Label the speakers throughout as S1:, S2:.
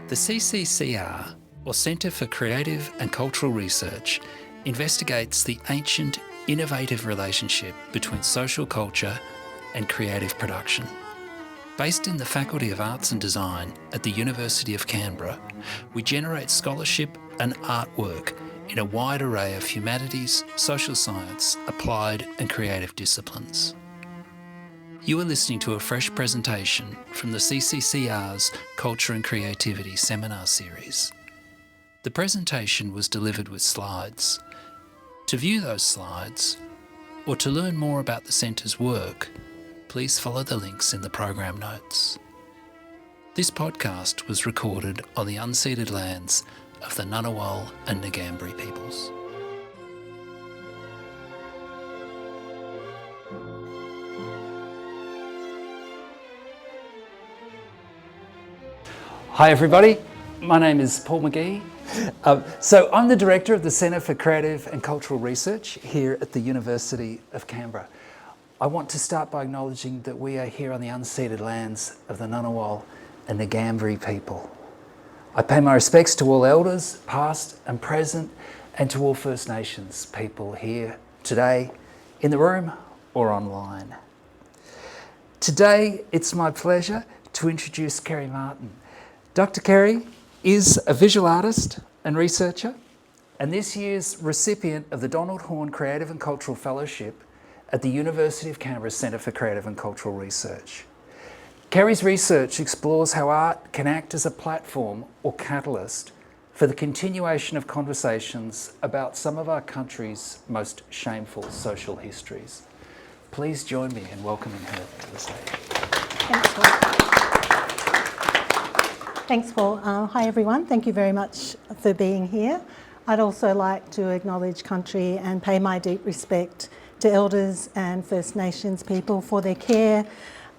S1: The CCCR, or Centre for Creative and Cultural Research, investigates the ancient, innovative relationship between social culture and creative production. Based in the Faculty of Arts and Design at the University of Canberra, we generate scholarship and artwork in a wide array of humanities, social science, applied and creative disciplines. You are listening to a fresh presentation from the CCCR's Culture and Creativity Seminar Series. The presentation was delivered with slides. To view those slides, or to learn more about the Centre's work, please follow the links in the program notes. This podcast was recorded on the unceded lands of the Ngunnawal and Ngambri peoples. Hi everybody, my name is Paul McGee. So I'm the Director of the Centre for Creative and Cultural Research here at the University of Canberra. I want to start by acknowledging that we are here on the unceded lands of the Ngunnawal and Ngambri people. I pay my respects to all elders, past and present, and to all First Nations people here today, in the room or online. Today, it's my pleasure to introduce Kerry Martin. Dr. Kerry is a visual artist and researcher, and this year's recipient of the Horne Creative and Cultural Fellowship at the University of Canberra Centre for Creative and Cultural Research. Kerry's research explores how art can act as a platform or catalyst for the continuation of conversations about some of our country's most shameful social histories. Please join me in welcoming her to the stage.
S2: Thanks, Paul. Thanks, Paul. Hi, everyone. Thank you very much for being here. I'd also like to acknowledge country and pay my deep respect to Elders and First Nations people for their care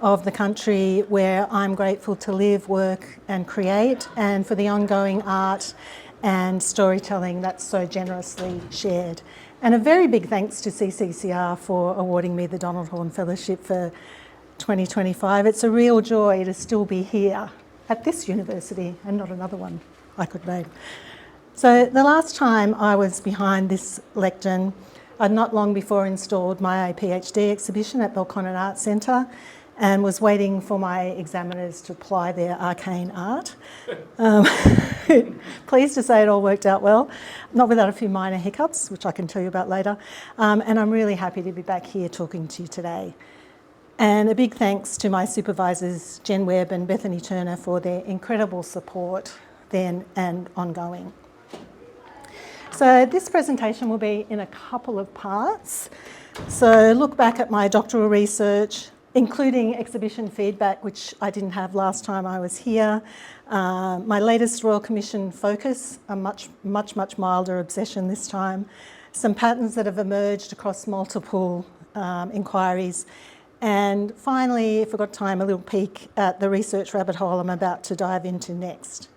S2: of the country where I'm grateful to live, work and create, and for the ongoing art and storytelling that's so generously shared. And a very big thanks to CCCR for awarding me the Donald Horne Fellowship for 2025. It's a real joy to still be here at this university and not another one I could name. So the last time I was behind this lectern, I'd not long before installed my PhD exhibition at Belconnen Art Centre and was waiting for my examiners to apply their arcane art. Pleased to say it all worked out well, not without a few minor hiccups, which I can tell you about later. And I'm really happy to be back here talking to you today. And a big thanks to my supervisors, Jen Webb and Bethany Turner, for their incredible support then and ongoing. So this presentation will be in a couple of parts. So look back at my doctoral research, including exhibition feedback, which I didn't have last time I was here. My latest Royal Commission focus, a much milder obsession this time. Some patterns that have emerged across multiple inquiries. And finally, if I've got time, a little peek at the research rabbit hole I'm about to dive into next.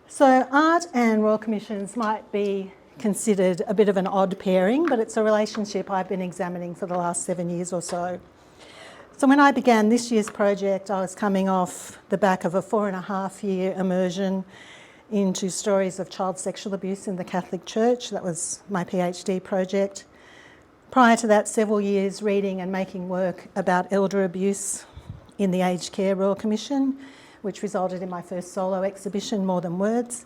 S2: So art and Royal Commissions might be considered a bit of an odd pairing, but it's a relationship I've been examining for the last 7 years or so. So when I began this year's project, I was coming off the back of a 4.5-year immersion into stories of child sexual abuse in the Catholic Church. That was my PhD project. Prior to that, several years reading and making work about elder abuse in the Aged Care Royal Commission, which resulted in my first solo exhibition, More Than Words.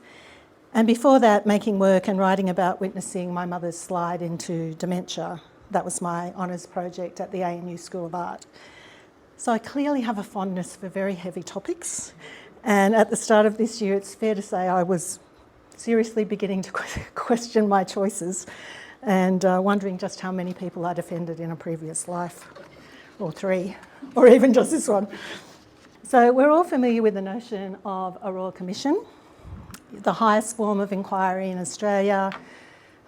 S2: And before that, making work and writing about witnessing my mother's slide into dementia. That was my honours project at the ANU School of Art. So I clearly have a fondness for very heavy topics. And at the start of this year, it's fair to say I was seriously beginning to question my choices and wondering just how many people I'd offended in a previous life, or 3, or even just this one. So we're all familiar with the notion of a Royal Commission, the highest form of inquiry in Australia,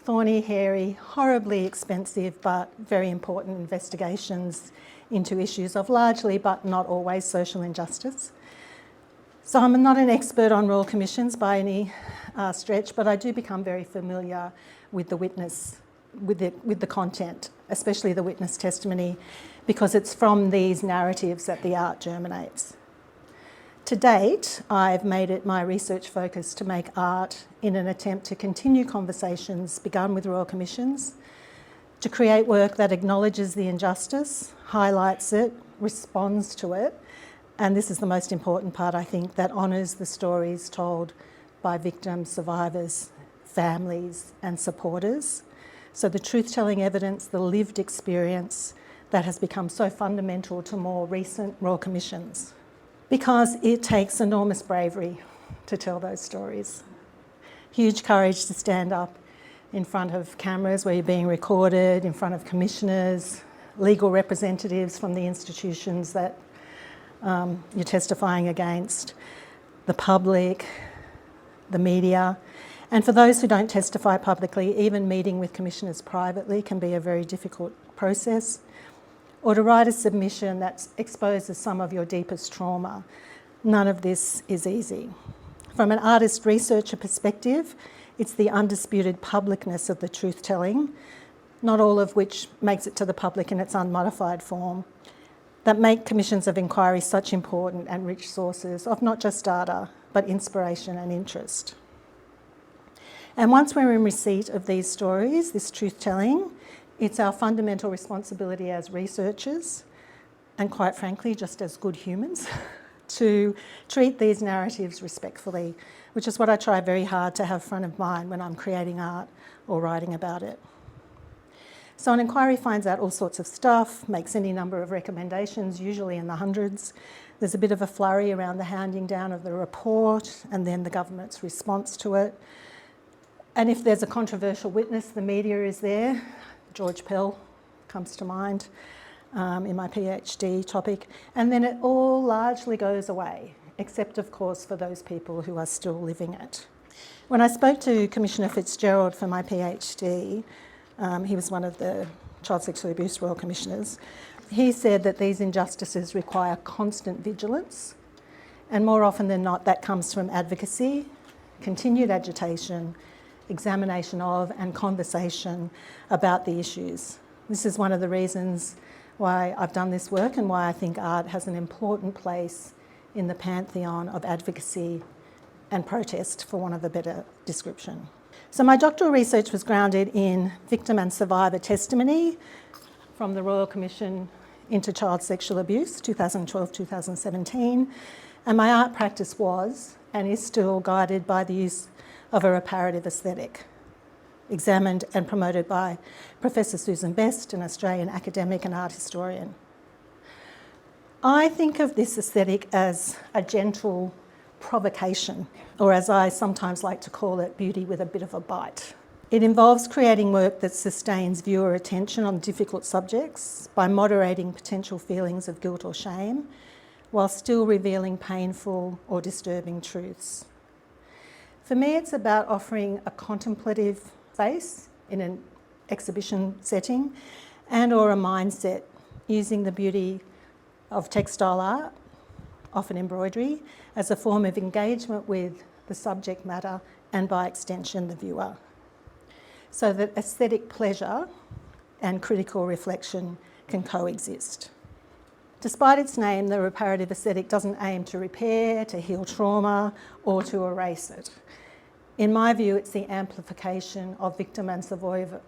S2: thorny, hairy, horribly expensive, but very important investigations into issues of largely, but not always, social injustice. So I'm not an expert on Royal Commissions by any stretch, but I do become very familiar with the witness, with the content, especially the witness testimony, because it's from these narratives that the art germinates. To date, I've made it my research focus to make art in an attempt to continue conversations begun with Royal Commissions, to create work that acknowledges the injustice, highlights it, responds to it, and this is the most important part, I think, that honours the stories told by victims, survivors, families and supporters. So the truth-telling evidence, the lived experience that has become so fundamental to more recent Royal Commissions. Because it takes enormous bravery to tell those stories. Huge courage to stand up in front of cameras where you're being recorded, in front of commissioners, legal representatives from the institutions that you're testifying against, the public, the media. And for those who don't testify publicly, even meeting with commissioners privately can be a very difficult process. Or to write a submission that exposes some of your deepest trauma. None of this is easy. From an artist researcher perspective, it's the undisputed publicness of the truth-telling, not all of which makes it to the public in its unmodified form, that make commissions of inquiry such important and rich sources of not just data, but inspiration and interest. And once we're in receipt of these stories, this truth-telling, it's our fundamental responsibility as researchers, and quite frankly, just as good humans, to treat these narratives respectfully, which is what I try very hard to have front of mind when I'm creating art or writing about it. So an inquiry finds out all sorts of stuff, makes any number of recommendations, usually in the hundreds. There's a bit of a flurry around the handing down of the report and then the government's response to it. And if there's a controversial witness, the media is there. George Pell comes to mind in my PhD topic. And then it all largely goes away, except of course for those people who are still living it. When I spoke to Commissioner Fitzgerald for my PhD, he was one of the Child Sexual Abuse Royal Commissioners, he said that these injustices require constant vigilance, and more often than not that comes from advocacy, continued agitation, examination of and conversation about the issues. This is one of the reasons why I've done this work and why I think art has an important place in the pantheon of advocacy and protest, for want of a better description. So my doctoral research was grounded in victim and survivor testimony from the Royal Commission into Child Sexual Abuse, 2012-2017, and my art practice was and is still guided by the use of a reparative aesthetic, examined and promoted by Professor Susan Best, an Australian academic and art historian. I think of this aesthetic as a gentle provocation, or as I sometimes like to call it, beauty with a bit of a bite. It involves creating work that sustains viewer attention on difficult subjects by moderating potential feelings of guilt or shame, while still revealing painful or disturbing truths. For me, it's about offering a contemplative space in an exhibition setting and or a mindset using the beauty of textile art, often embroidery, as a form of engagement with the subject matter and by extension the viewer, so that aesthetic pleasure and critical reflection can coexist. Despite its name, the reparative aesthetic doesn't aim to repair, to heal trauma or to erase it. In my view, it's the amplification of victim and survivor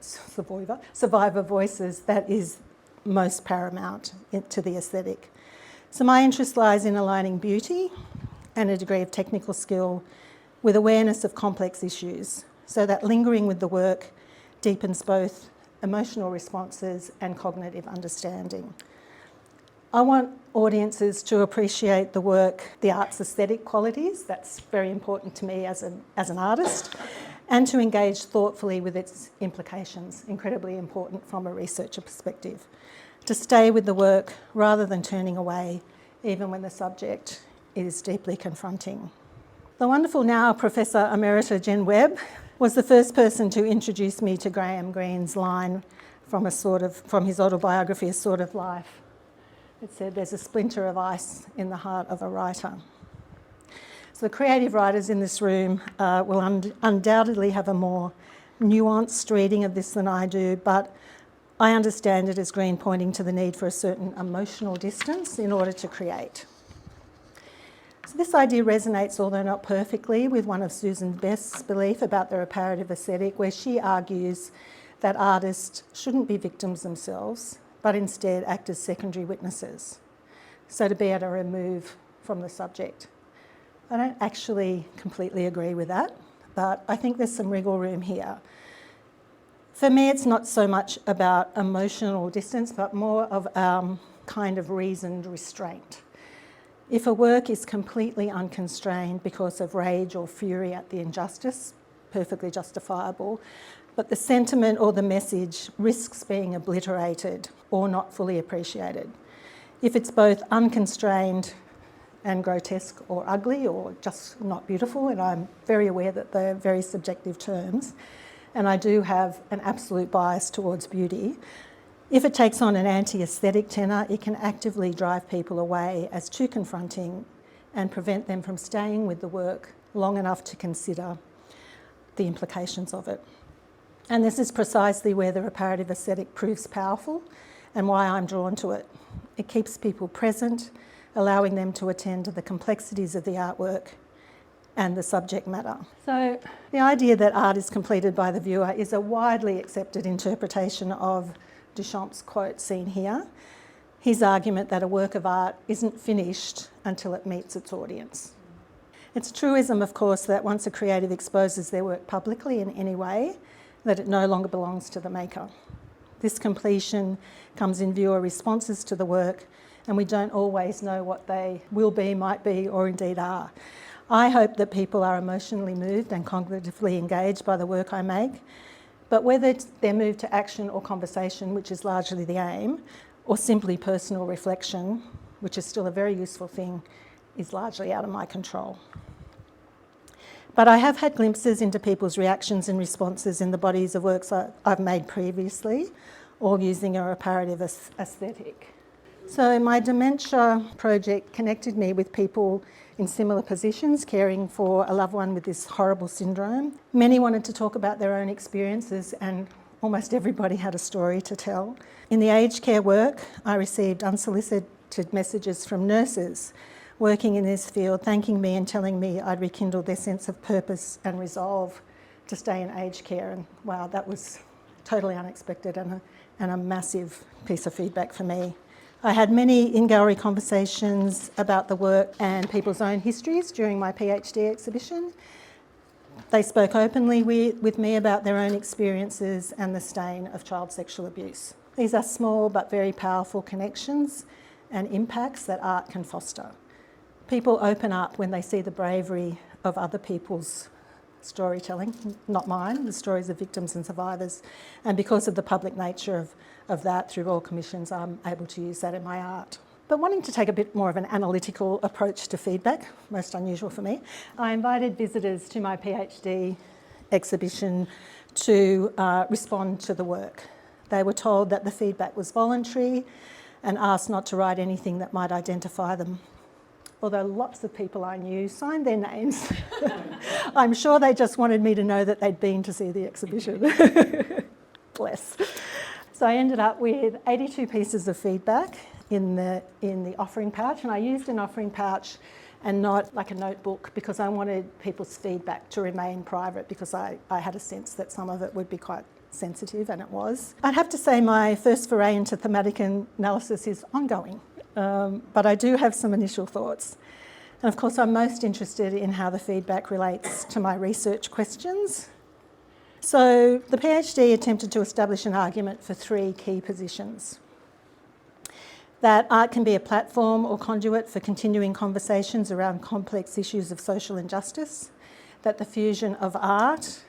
S2: voices that is most paramount to the aesthetic. So my interest lies in aligning beauty and a degree of technical skill with awareness of complex issues, so that lingering with the work deepens both emotional responses and cognitive understanding. I want audiences to appreciate the work, the art's aesthetic qualities, that's very important to me as an artist, and to engage thoughtfully with its implications, incredibly important from a researcher perspective. To stay with the work rather than turning away, even when the subject is deeply confronting. The wonderful now Professor Emerita Jen Webb was the first person to introduce me to Graham Greene's line from his autobiography, A Sort of Life. It said, "There's a splinter of ice in the heart of a writer." So the creative writers in this room will undoubtedly have a more nuanced reading of this than I do, but I understand it as Greene pointing to the need for a certain emotional distance in order to create. So this idea resonates, although not perfectly, with one of Susan Best's belief about the reparative aesthetic, where she argues that artists shouldn't be victims themselves, but instead act as secondary witnesses. So to be able to remove from the subject. I don't actually completely agree with that, but I think there's some wriggle room here. For me, it's not so much about emotional distance, but more of kind of reasoned restraint. If a work is completely unconstrained because of rage or fury at the injustice, perfectly justifiable, but the sentiment or the message risks being obliterated or not fully appreciated. If it's both unconstrained and grotesque or ugly or just not beautiful, and I'm very aware that they're very subjective terms, and I do have an absolute bias towards beauty, if it takes on an anti-aesthetic tenor, it can actively drive people away as too confronting and prevent them from staying with the work long enough to consider the implications of it. And this is precisely where the reparative aesthetic proves powerful and why I'm drawn to it. It keeps people present, allowing them to attend to the complexities of the artwork and the subject matter. So the idea that art is completed by the viewer is a widely accepted interpretation of Duchamp's quote seen here. His argument that a work of art isn't finished until it meets its audience. It's a truism, of course, that once a creative exposes their work publicly in any way, that it no longer belongs to the maker. This completion comes in viewer responses to the work, and we don't always know what they will be, might be, or indeed are. I hope that people are emotionally moved and cognitively engaged by the work I make, but whether they're moved to action or conversation, which is largely the aim, or simply personal reflection, which is still a very useful thing, is largely out of my control. But I have had glimpses into people's reactions and responses in the bodies of works I've made previously, all using a reparative aesthetic. So my dementia project connected me with people in similar positions, caring for a loved one with this horrible syndrome. Many wanted to talk about their own experiences, and almost everybody had a story to tell. In the aged care work, I received unsolicited messages from nurses working in this field, thanking me and telling me I'd rekindled their sense of purpose and resolve to stay in aged care. And wow, that was totally unexpected and a massive piece of feedback for me. I had many in-gallery conversations about the work and people's own histories during my PhD exhibition. They spoke openly with me about their own experiences and the stain of child sexual abuse. These are small but very powerful connections and impacts that art can foster. People open up when they see the bravery of other people's storytelling, not mine, the stories of victims and survivors. And because of the public nature of that, through Royal Commissions, I'm able to use that in my art. But wanting to take a bit more of an analytical approach to feedback, most unusual for me, I invited visitors to my PhD exhibition to respond to the work. They were told that the feedback was voluntary and asked not to write anything that might identify them. Although lots of people I knew signed their names. I'm sure they just wanted me to know that they'd been to see the exhibition. Bless. So I ended up with 82 pieces of feedback in the offering pouch, and I used an offering pouch and not like a notebook because I wanted people's feedback to remain private, because I had a sense that some of it would be quite sensitive, and it was. I'd have to say my first foray into thematic analysis is ongoing. But I do have some initial thoughts. And of course, I'm most interested in how the feedback relates to my research questions. So the PhD attempted to establish an argument for three key positions. That art can be a platform or conduit for continuing conversations around complex issues of social injustice. That the fusion of art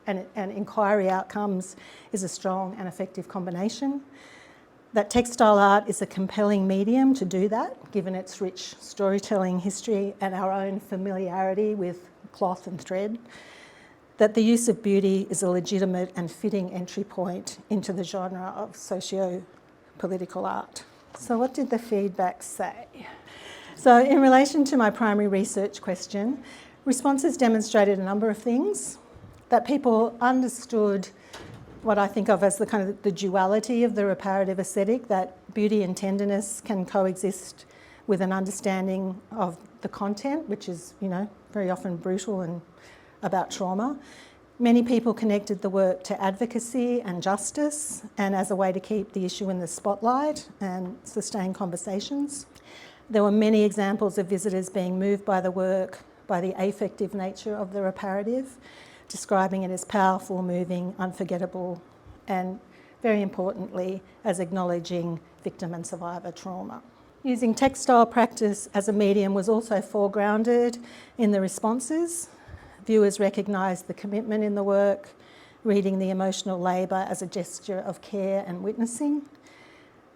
S2: and inquiry outcomes is a strong and effective combination. That textile art is a compelling medium to do that, given its rich storytelling history and our own familiarity with cloth and thread. That the use of beauty is a legitimate and fitting entry point into the genre of socio-political art. So what did the feedback say? So in relation to my primary research question, responses demonstrated a number of things. That people understood what I think of as the kind of the duality of the reparative aesthetic, that beauty and tenderness can coexist with an understanding of the content, which is, very often brutal and about trauma. Many people connected the work to advocacy and justice, and as a way to keep the issue in the spotlight and sustain conversations. There were many examples of visitors being moved by the work, by the affective nature of the reparative, describing it as powerful, moving, unforgettable, and very importantly, as acknowledging victim and survivor trauma. Using textile practice as a medium was also foregrounded in the responses. Viewers recognised the commitment in the work, reading the emotional labour as a gesture of care and witnessing.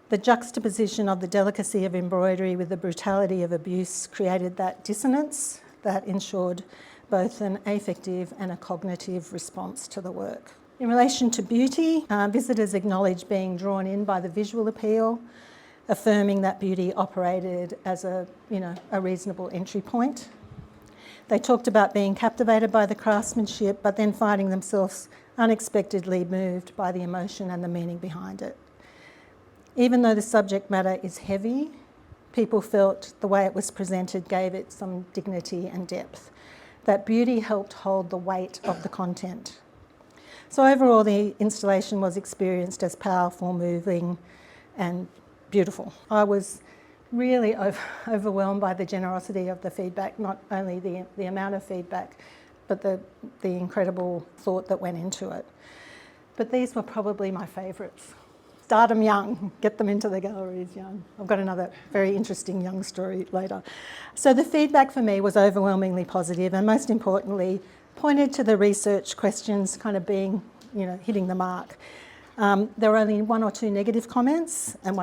S2: The juxtaposition of the delicacy of embroidery with the brutality of abuse created that dissonance that ensured both an affective and a cognitive response to the work. In relation to beauty, visitors acknowledged being drawn in by the visual appeal, affirming that beauty operated as a reasonable entry point. They talked about being captivated by the craftsmanship, but then finding themselves unexpectedly moved by the emotion and the meaning behind it. Even though the subject matter is heavy, people felt the way it was presented gave it some dignity and depth. That beauty helped hold the weight of the content. So overall, the installation was experienced as powerful, moving, and beautiful. I was really overwhelmed by the generosity of the feedback, not only the amount of feedback, but the incredible thought that went into it. But these were probably my favourites. Start them young, get them into the galleries young. I've got another very interesting young story later. So the feedback for me was overwhelmingly positive, and most importantly, pointed to the research questions kind of being, hitting the mark. There were only one or two negative comments, and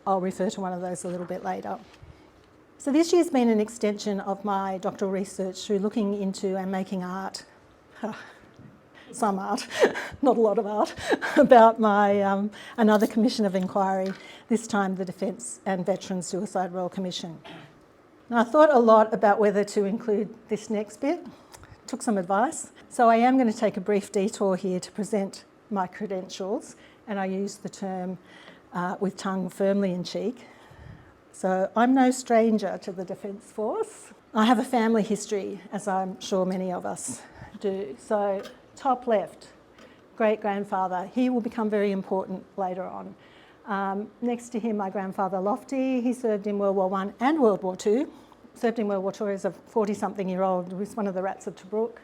S2: I'll refer to one of those a little bit later. So this year's been an extension of my doctoral research through looking into and making art, some art, not a lot of art, about my another commission of inquiry, this time the Defence and Veterans Suicide Royal Commission. Now, I thought a lot about whether to include this next bit, took some advice. So I am going to take a brief detour here to present my credentials, and I use the term with tongue firmly in cheek. So I'm no stranger to the Defence Force. I have a family history, as I'm sure many of us do. So top left, great-grandfather. He will become very important later on. Next to him, my grandfather Lofty. He served in World War I and World War II. Served in World War II as a 40-something-year-old. He was one of the rats of Tobruk.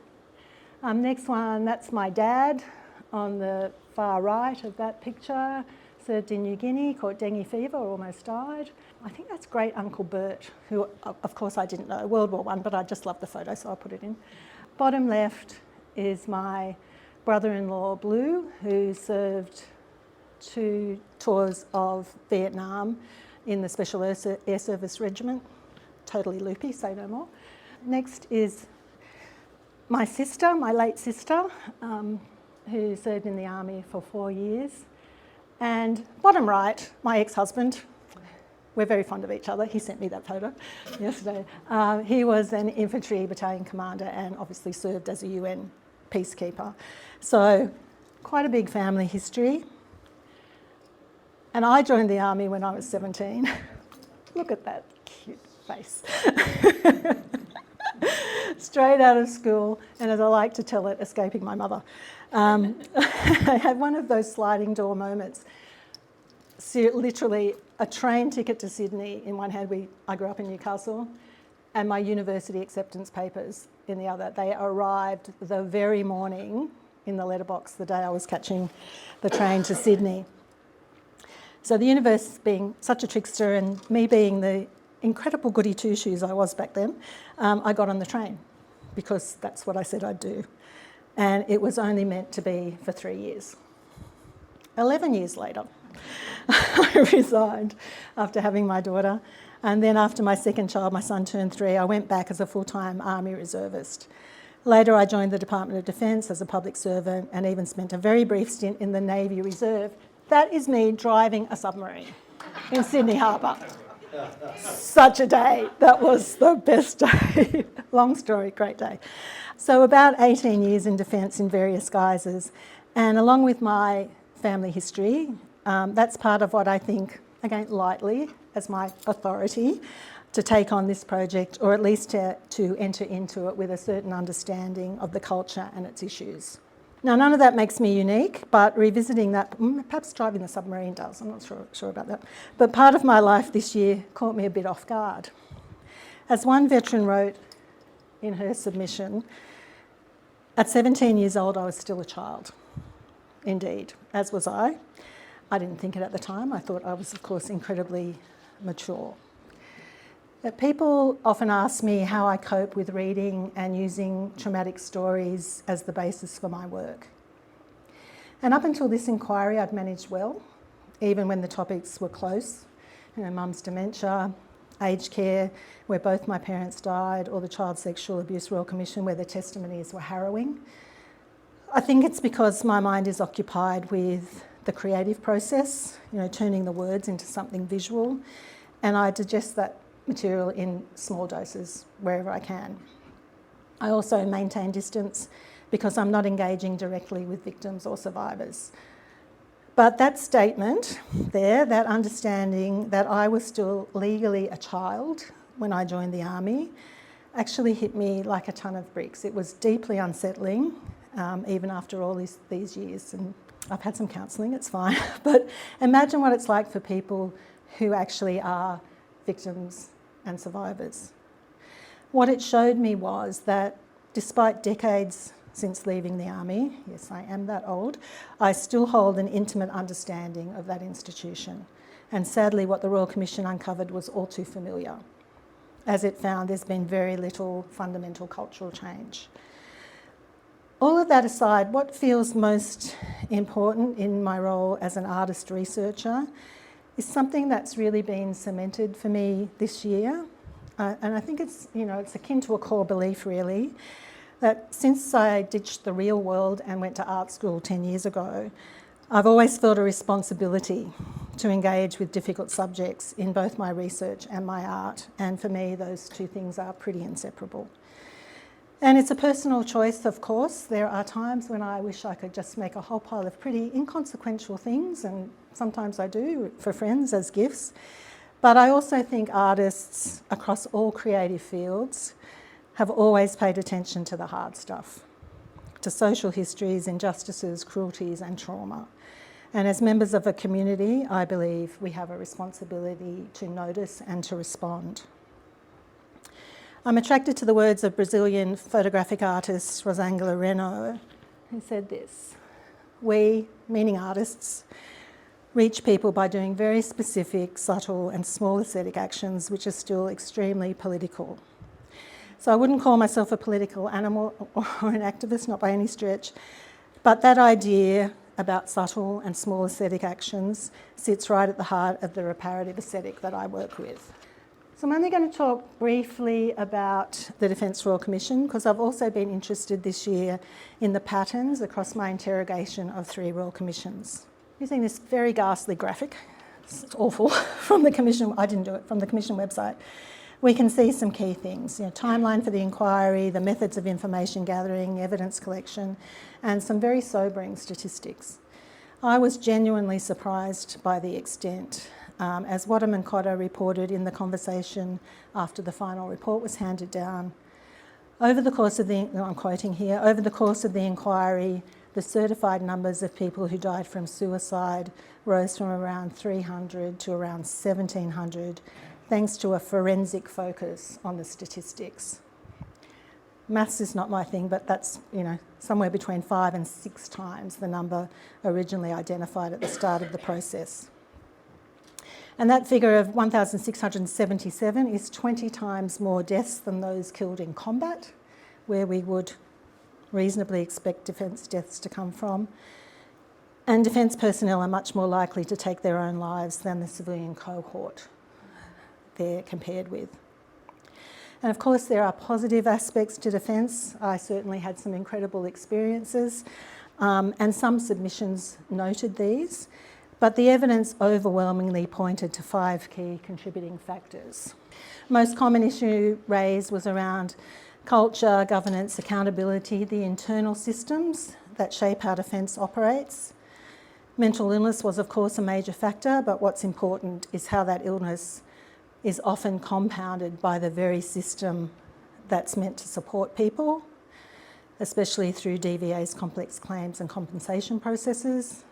S2: Next one, that's my dad on the far right of that picture. Served in New Guinea, caught dengue fever, almost died. I think that's great Uncle Bert, who, of course, I didn't know, World War I, but I just loved the photo, so I put it in. Bottom left is my brother-in-law, Blue, who served 2 tours of Vietnam in the Special Air Service Regiment. Totally loopy, say no more. Next is my sister, my late sister, who served in the army for 4 years. And bottom right, my ex-husband. We're very fond of each other. He sent me that photo yesterday. He was an infantry battalion commander and obviously served as a UN peacekeeper. So quite a big family history. And I joined the army when I was 17. Look at that cute face. Straight out of school, and as I like to tell it, escaping my mother. I had one of those sliding door moments. Literally a train ticket to Sydney in one hand. I grew up in Newcastle, and my university acceptance papers in the other. They arrived the very morning in the letterbox the day I was catching the train to Sydney. So the universe being such a trickster and me being the incredible goody two-shoes I was back then, I got on the train because that's what I said I'd do. And it was only meant to be for 3 years. 11 years later, I resigned after having my daughter. And then after my second child, my son turned 3, I went back as a full-time Army reservist. Later, I joined the Department of Defence as a public servant and even spent a very brief stint in the Navy Reserve. That is me driving a submarine in Sydney Harbour. Such a day. That was the best day. Long story, great day. So about 18 years in defence in various guises. And along with my family history, that's part of what I think, again, lightly, as my authority, to take on this project, or at least to enter into it with a certain understanding of the culture and its issues. Now, none of that makes me unique, but revisiting that, perhaps driving the submarine does, I'm not sure about that. But part of my life this year caught me a bit off guard. As one veteran wrote in her submission, at 17 years old, I was still a child. Indeed, as was I. I didn't think it at the time. I thought I was, of course, incredibly mature. But people often ask me how I cope with reading and using traumatic stories as the basis for my work. And up until this inquiry, I'd managed well, even when the topics were close. Mum's dementia, aged care, where both my parents died, or the Child Sexual Abuse Royal Commission, where the testimonies were harrowing. I think it's because my mind is occupied with the creative process, turning the words into something visual, and I digest that material in small doses wherever I can. I also maintain distance because I'm not engaging directly with victims or survivors. But that statement there, that understanding that I was still legally a child when I joined the army, actually hit me like a ton of bricks. It was deeply unsettling, even after all these years. And I've had some counselling, it's fine. But imagine what it's like for people who actually are victims and survivors. What it showed me was that despite decades since leaving the army, yes, I am that old, I still hold an intimate understanding of that institution. And sadly, what the Royal Commission uncovered was all too familiar. As it found, there's been very little fundamental cultural change. All of that aside, what feels most important in my role as an artist researcher is something that's really been cemented for me this year. And I think it's akin to a core belief, really, that since I ditched the real world and went to art school 10 years ago, I've always felt a responsibility to engage with difficult subjects in both my research and my art. And for me, those two things are pretty inseparable. And it's a personal choice, of course. There are times when I wish I could just make a whole pile of pretty inconsequential things, and sometimes I do for friends as gifts. But I also think artists across all creative fields have always paid attention to the hard stuff, to social histories, injustices, cruelties and trauma. And as members of a community, I believe we have a responsibility to notice and to respond. I'm attracted to the words of Brazilian photographic artist Rosângela Reno, who said this: "We, meaning artists, reach people by doing very specific, subtle and small aesthetic actions which are still extremely political." So I wouldn't call myself a political animal or an activist, not by any stretch, but that idea about subtle and small aesthetic actions sits right at the heart of the reparative aesthetic that I work with. So I'm only going to talk briefly about the Defence Royal Commission, because I've also been interested this year in the patterns across my interrogation of 3 Royal Commissions. Using this very ghastly graphic, it's awful, from the Commission, I didn't do it, from the Commission website, we can see some key things. Timeline for the inquiry, the methods of information gathering, evidence collection, and some very sobering statistics. I was genuinely surprised by the extent. As Wadham and Cotter reported in the conversation after the final report was handed down, over the course of I'm quoting here, over the course of the inquiry, the certified numbers of people who died from suicide rose from around 300 to around 1,700, thanks to a forensic focus on the statistics. Maths is not my thing, but that's somewhere between 5 and 6 times the number originally identified at the start of the process. And that figure of 1,677 is 20 times more deaths than those killed in combat, where we would reasonably expect defence deaths to come from. And defence personnel are much more likely to take their own lives than the civilian cohort they're compared with. And of course, there are positive aspects to defence. I certainly had some incredible experiences, and some submissions noted these. But the evidence overwhelmingly pointed to 5 key contributing factors. Most common issue raised was around culture, governance, accountability, the internal systems that shape how defence operates. Mental illness was, of course, a major factor, but what's important is how that illness is often compounded by the very system that's meant to support people, especially through DVA's complex claims and compensation processes.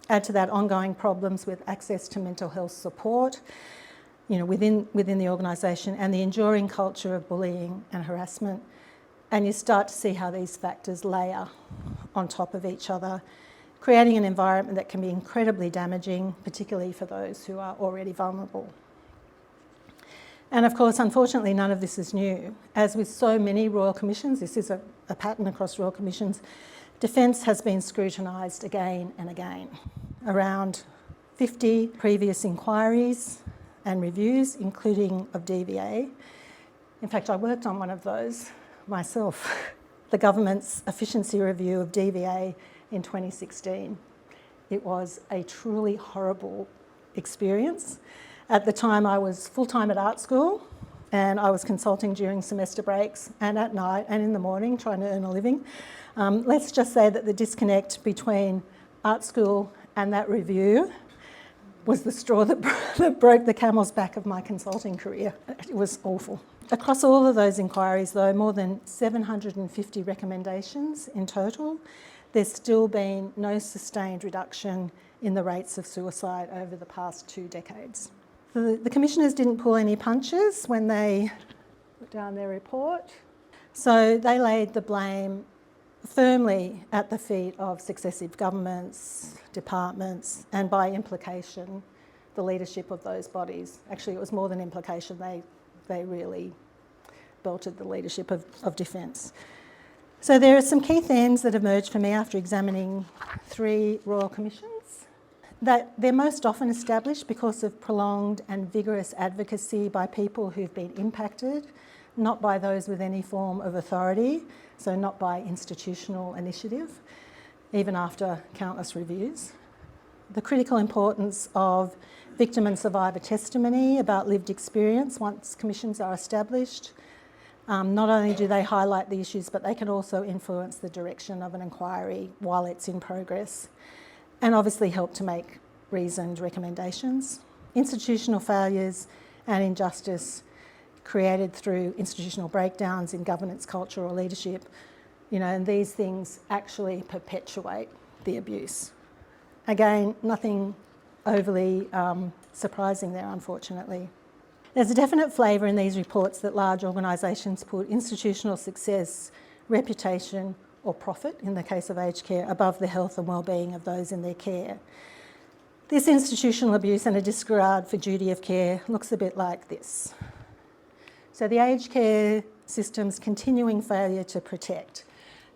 S2: Add to that ongoing problems with access to mental health support, within the organisation, and the enduring culture of bullying and harassment. And you start to see how these factors layer on top of each other, creating an environment that can be incredibly damaging, particularly for those who are already vulnerable. And of course, unfortunately, none of this is new. As with so many Royal Commissions, this is a pattern across Royal Commissions, defence has been scrutinised again and again. Around 50 previous inquiries and reviews, including of DVA. In fact, I worked on one of those myself, the government's efficiency review of DVA in 2016. It was a truly horrible experience. At the time, I was full-time at art school, and I was consulting during semester breaks and at night and in the morning trying to earn a living. Let's just say that the disconnect between art school and that review was the straw that broke the camel's back of my consulting career. It was awful. Across all of those inquiries, though, more than 750 recommendations in total, there's still been no sustained reduction in the rates of suicide over the past 2 decades. The commissioners didn't pull any punches when they put down their report, so they laid the blame firmly at the feet of successive governments, departments, and by implication, the leadership of those bodies. Actually, it was more than implication, they really belted the leadership of defence. So there are some key themes that emerged for me after examining 3 Royal Commissions, that they're most often established because of prolonged and vigorous advocacy by people who've been impacted, not by those with any form of authority, so not by institutional initiative, even after countless reviews. The critical importance of victim and survivor testimony about lived experience once commissions are established. Not only do they highlight the issues, but they can also influence the direction of an inquiry while it's in progress, and obviously help to make reasoned recommendations. Institutional failures and injustice created through institutional breakdowns in governance, culture or leadership, and these things actually perpetuate the abuse. Again, nothing overly surprising there, unfortunately. There's a definite flavour in these reports that large organisations put institutional success, reputation or profit, in the case of aged care, above the health and wellbeing of those in their care. This institutional abuse and a disregard for duty of care looks a bit like this. So the aged care system's continuing failure to protect.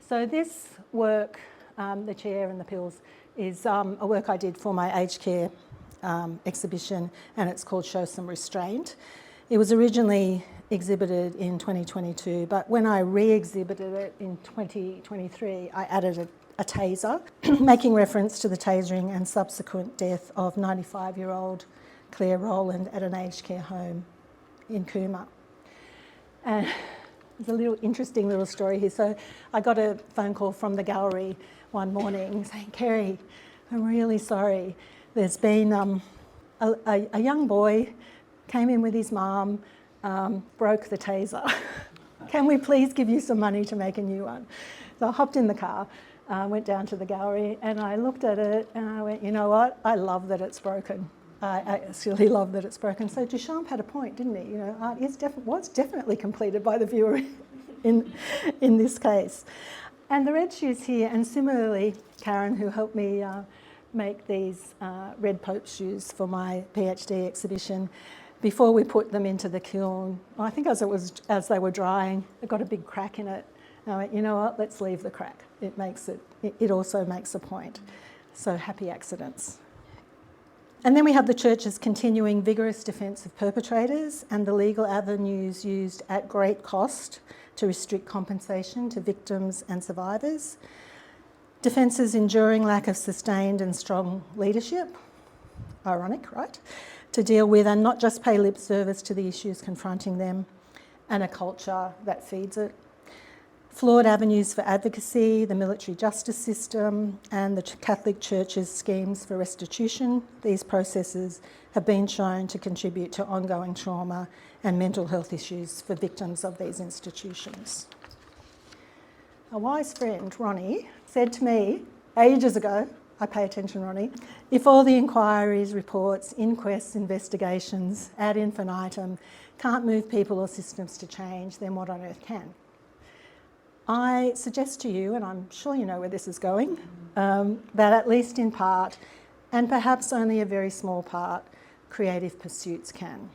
S2: So this work, the chair and the pills, is a work I did for my aged care exhibition, and it's called Show Some Restraint. It was originally exhibited in 2022, but when I re-exhibited it in 2023, I added a taser, making reference to the tasering and subsequent death of 95-year-old Claire Rowland at an aged care home in Cooma. And there's a interesting little story here. So I got a phone call from the gallery one morning saying, "Kerry, I'm really sorry. There's been a young boy came in with his mum, broke the taser. Can we please give you some money to make a new one?" So I hopped in the car, went down to the gallery, and I looked at it and I went, "You know what? I love that it's broken. I absolutely love that it's broken." So Duchamp had a point, didn't he? Art was definitely completed by the viewer in this case. And the red shoes here, and similarly, Karen, who helped me make these red Pope shoes for my PhD exhibition, before we put them into the kiln, I think as they were drying, it got a big crack in it. And I went, "You know what? Let's leave the crack. It also makes a point." So happy accidents. And then we have the Church's continuing vigorous defence of perpetrators and the legal avenues used at great cost to restrict compensation to victims and survivors. Defence's enduring lack of sustained and strong leadership, ironic, right, to deal with and not just pay lip service to the issues confronting them, and a culture that feeds it. flawed avenues for advocacy, the military justice system, and the Catholic Church's schemes for restitution. These processes have been shown to contribute to ongoing trauma and mental health issues for victims of these institutions. A wise friend, Ronnie, said to me ages ago, I pay attention, Ronnie, if all the inquiries, reports, inquests, investigations ad infinitum can't move people or systems to change, then what on earth can? I suggest to you, and I'm sure you know where this is going, that at least in part, and perhaps only a very small part, creative pursuits can.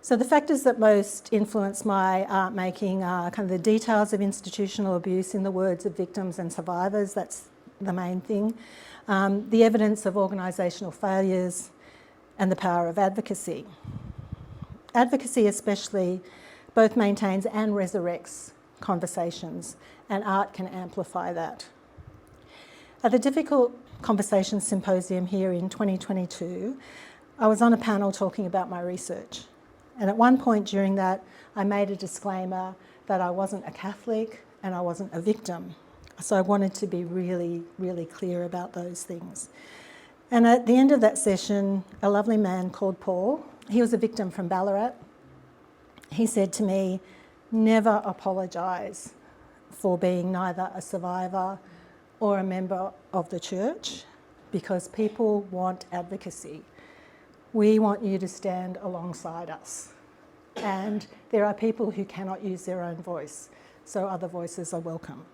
S2: So the factors that most influence my art making are kind of the details of institutional abuse in the words of victims and survivors, that's the main thing, the evidence of organisational failures, and the power of advocacy. Advocacy especially both maintains and resurrects conversations, and art can amplify that. At the Difficult Conversations Symposium here in 2022, I was on a panel talking about my research. And at one point during that, I made a disclaimer that I wasn't a Catholic and I wasn't a victim. So I wanted to be really, really clear about those things. And at the end of that session, a lovely man called Paul, he was a victim from Ballarat. He said to me, never apologise for being neither a survivor or a member of the church, because people want advocacy. We want you to stand alongside us. And there are people who cannot use their own voice, so other voices are welcome.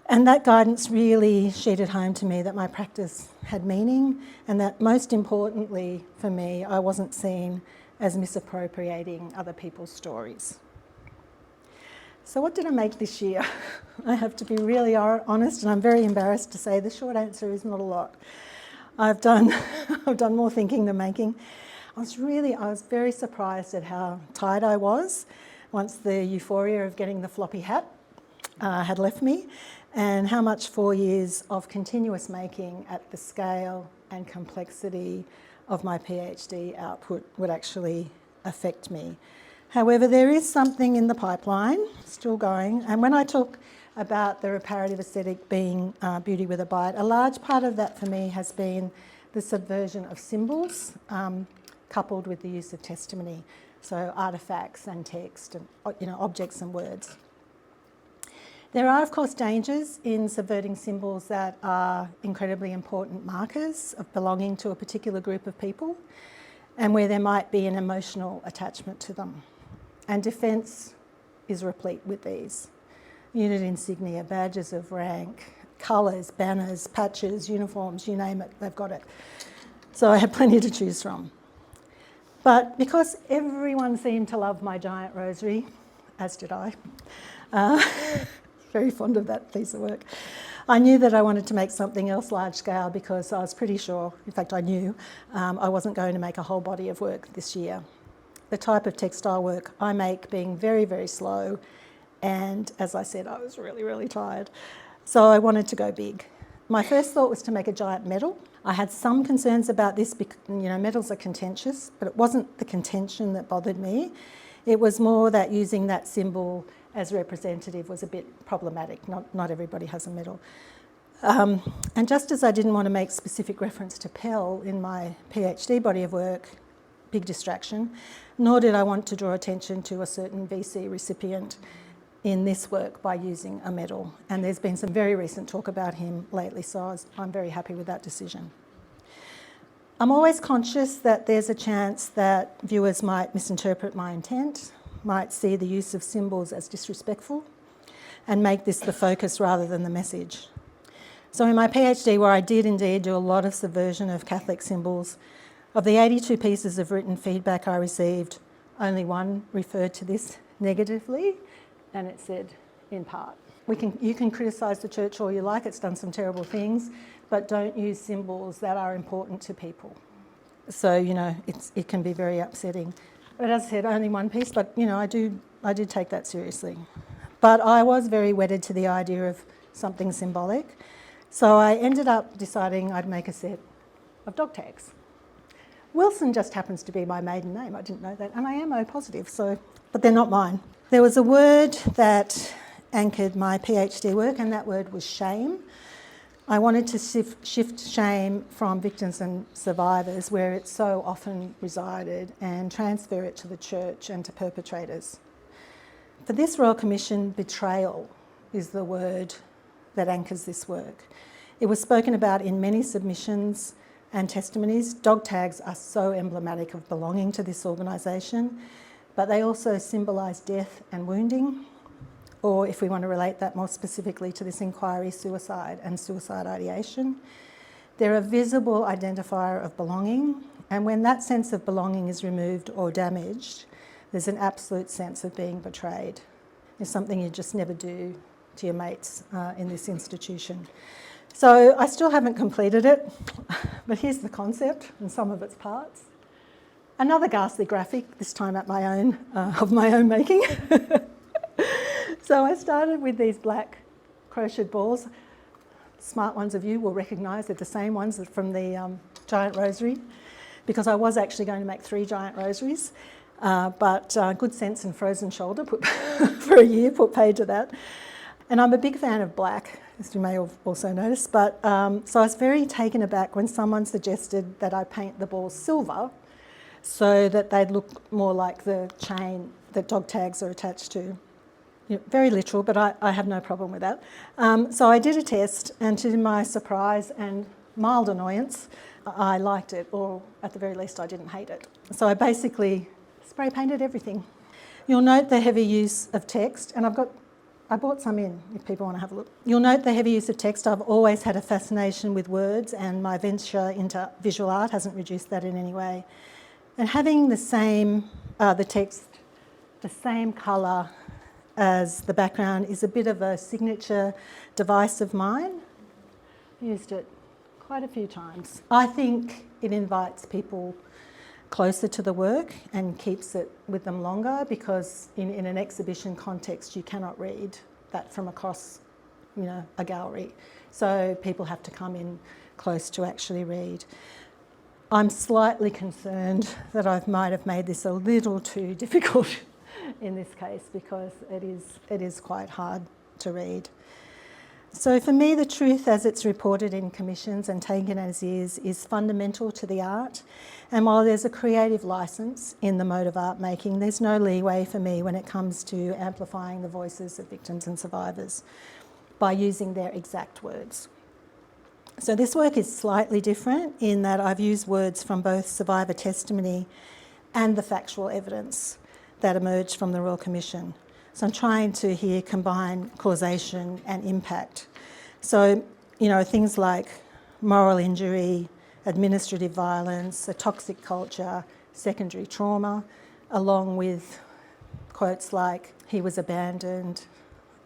S2: And that guidance really sheeted home to me that my practice had meaning, and that most importantly for me, I wasn't seen as misappropriating other people's stories. So what did I make this year? I have to be really honest, and I'm very embarrassed to say the short answer is not a lot. I've done more thinking than making. I was very surprised at how tired I was once the euphoria of getting the floppy hat had left me, and how much 4 years of continuous making at the scale and complexity of my PhD output would actually affect me. However, there is something in the pipeline, still going, and when I talk about the reparative aesthetic being beauty with a bite, a large part of that for me has been the subversion of symbols coupled with the use of testimony, so artefacts and text and objects and words. There are, of course, dangers in subverting symbols that are incredibly important markers of belonging to a particular group of people, and where there might be an emotional attachment to them. And defence is replete with these. Unit insignia, badges of rank, colours, banners, patches, uniforms, you name it, they've got it. So I had plenty to choose from. But because everyone seemed to love my giant rosary, as did I, very fond of that piece of work, I knew that I wanted to make something else large scale, because I was pretty sure, in fact I knew, I wasn't going to make a whole body of work this year. The type of textile work I make being very, very slow, and as I said, I was really, really tired. So I wanted to go big. My first thought was to make a giant medal. I had some concerns about this because, medals are contentious, but it wasn't the contention that bothered me. It was more that using that symbol as representative was a bit problematic. Not everybody has a medal. And just as I didn't want to make specific reference to Pell in my PhD body of work, big distraction, nor did I want to draw attention to a certain VC recipient in this work by using a medal. And there's been some very recent talk about him lately, so I'm very happy with that decision. I'm always conscious that there's a chance that viewers might misinterpret my intent, might see the use of symbols as disrespectful, and make this the focus rather than the message. So in my PhD, where I did indeed do a lot of subversion of Catholic symbols, of the 82 pieces of written feedback I received, only one referred to this negatively, and it said, in part. You can criticise the church all you like, it's done some terrible things, but don't use symbols that are important to people. So, it can be very upsetting. But as I said, only one piece, but, I did take that seriously. But I was very wedded to the idea of something symbolic, so I ended up deciding I'd make a set of dog tags. Wilson just happens to be my maiden name, I didn't know that, and I am O positive, but they're not mine. There was a word that anchored my PhD work, and that word was shame. I wanted to shift shame from victims and survivors, where it so often resided, and transfer it to the church and to perpetrators. For this Royal Commission, betrayal is the word that anchors this work. It was spoken about in many submissions and testimonies. Dog tags are so emblematic of belonging to this organisation, but they also symbolise death and wounding, or if we want to relate that more specifically to this inquiry, suicide and suicide ideation. They're a visible identifier of belonging, and when that sense of belonging is removed or damaged, there's an absolute sense of being betrayed. It's something you just never do to your mates in this institution. So I still haven't completed it, but here's the concept and some of its parts. Another ghastly graphic, this time of my own making. So I started with these black crocheted balls. Smart ones of you will recognise they're the same ones from the giant rosary, because I was actually going to make 3 giant rosaries, but good sense and frozen shoulder for a year put paid to that. And I'm a big fan of black, as you may have also noticed, but so I was very taken aback when someone suggested that I paint the balls silver so that they'd look more like the chain that dog tags are attached to. You know, very literal, but I have no problem with that. So I did a test, and to my surprise and mild annoyance, I liked it, or at the very least I didn't hate it. So I basically spray painted everything. You'll note the heavy use of text, and I brought some in if people want to have a look. You'll note the heavy use of text. I've always had a fascination with words, and my venture into visual art hasn't reduced that in any way. And having the text, the same colour as the background is a bit of a signature device of mine. I used it quite a few times. I think it invites people closer to the work and keeps it with them longer, because in an exhibition context you cannot read that from across, a gallery. So people have to come in close to actually read. I'm slightly concerned that I might have made this a little too difficult in this case, because it is quite hard to read. So for me, the truth as it's reported in commissions and taken as is fundamental to the art. And while there's a creative licence in the mode of art making, there's no leeway for me when it comes to amplifying the voices of victims and survivors by using their exact words. So this work is slightly different in that I've used words from both survivor testimony and the factual evidence that emerged from the Royal Commission. So I'm trying to here combine causation and impact. So, things like moral injury, administrative violence, a toxic culture, secondary trauma, along with quotes like, "He was abandoned,"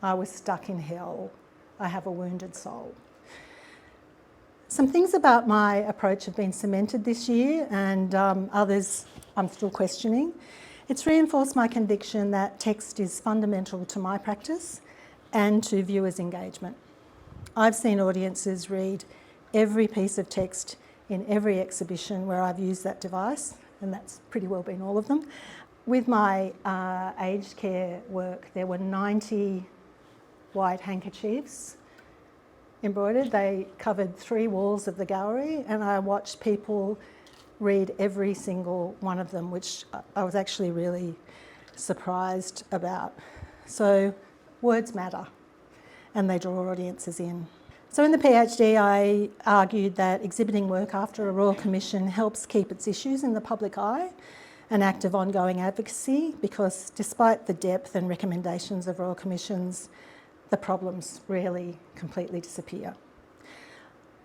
S2: "I was stuck in hell," "I have a wounded soul." Some things about my approach have been cemented this year, and others I'm still questioning. It's reinforced my conviction that text is fundamental to my practice and to viewers' engagement. I've seen audiences read every piece of text in every exhibition where I've used that device, and that's pretty well been all of them. With my aged care work, there were 90 white handkerchiefs embroidered. They covered 3 walls of the gallery, and I watched people read every single one of them, which I was actually really surprised about. So words matter, and they draw audiences in. So in the PhD, I argued that exhibiting work after a Royal Commission helps keep its issues in the public eye, an act of ongoing advocacy, because despite the depth and recommendations of Royal Commissions, the problems rarely completely disappear.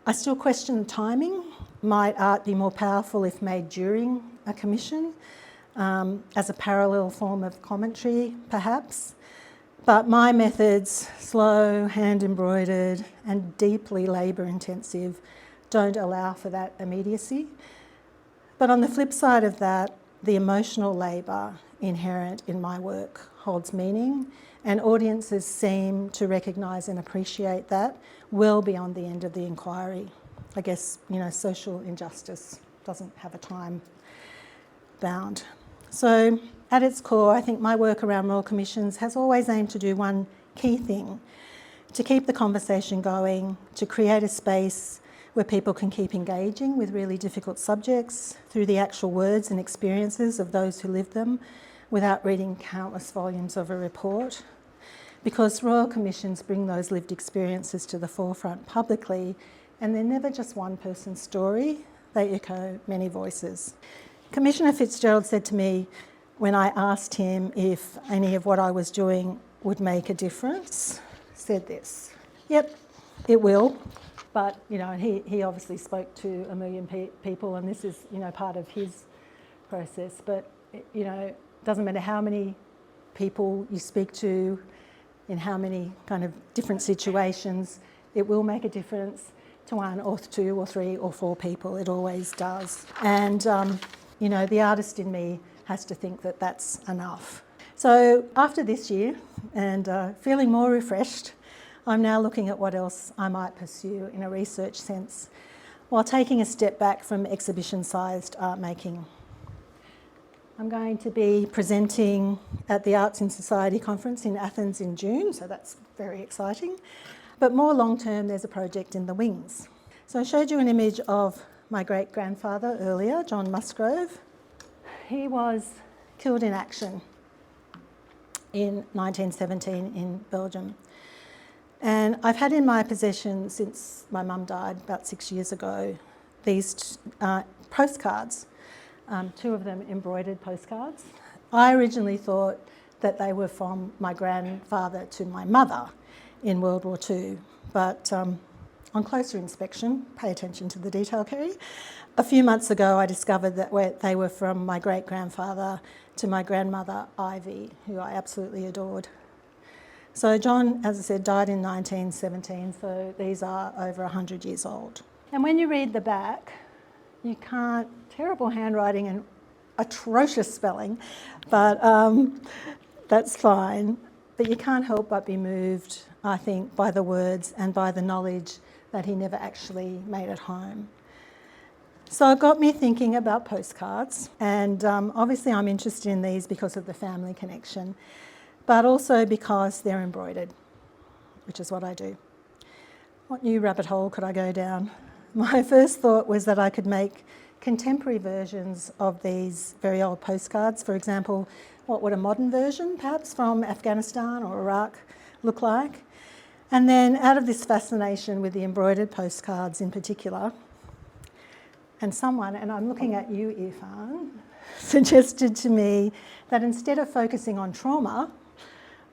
S2: I still question the timing. Might art be more powerful if made during a commission, as a parallel form of commentary, perhaps? But my methods, slow, hand-embroidered and deeply labour-intensive, don't allow for that immediacy. But on the flip side of that, the emotional labour inherent in my work holds meaning, and audiences seem to recognise and appreciate that well beyond the end of the inquiry. I guess, social injustice doesn't have a time bound. So At its core, I think my work around Royal Commissions has always aimed to do one key thing: to keep the conversation going, to create a space where people can keep engaging with really difficult subjects through the actual words and experiences of those who live them, without reading countless volumes of a report. Because Royal Commissions bring those lived experiences to the forefront publicly, and they're never just one person's story, they echo many voices. Commissioner Fitzgerald said to me when I asked him if any of what I was doing would make a difference, said this: "Yep, it will." But, he obviously spoke to a million people, and this is, part of his process. But, it doesn't matter how many people you speak to, in how many kind of different situations, it will make a difference to one or two or three or four people. It always does. And, the artist in me has to think that that's enough. So after this year, and feeling more refreshed, I'm now looking at what else I might pursue in a research sense, while taking a step back from exhibition-sized art making. I'm going to be presenting at the Arts in Society conference in Athens in June, so that's very exciting. But more long-term, there's a project in the wings. So I showed you an image of my great-grandfather earlier, John Musgrove. He was killed in action in 1917 in Belgium. And I've had in my possession, since my mum died about 6 years ago, these postcards. Two of them embroidered postcards. I originally thought that they were from my grandfather to my mother in World War II, but on closer inspection, pay attention to the detail, Kerry, a few months ago I discovered that they were from my great-grandfather to my grandmother, Ivy, who I absolutely adored. So John, as I said, died in 1917, so these are over 100 years old. And when you read the back, you can't, terrible handwriting and atrocious spelling, but that's fine. But you can't help but be moved, I think, by the words and by the knowledge that he never actually made it home. So it got me thinking about postcards, and obviously I'm interested in these because of the family connection, but also because they're embroidered, which is what I do. What new rabbit hole could I go down? My first thought was that I could make contemporary versions of these very old postcards. For example, what would a modern version, perhaps from Afghanistan or Iraq, look like? And then out of this fascination with the embroidered postcards in particular, and someone, and I'm looking at you, Irfan, suggested to me that instead of focusing on trauma,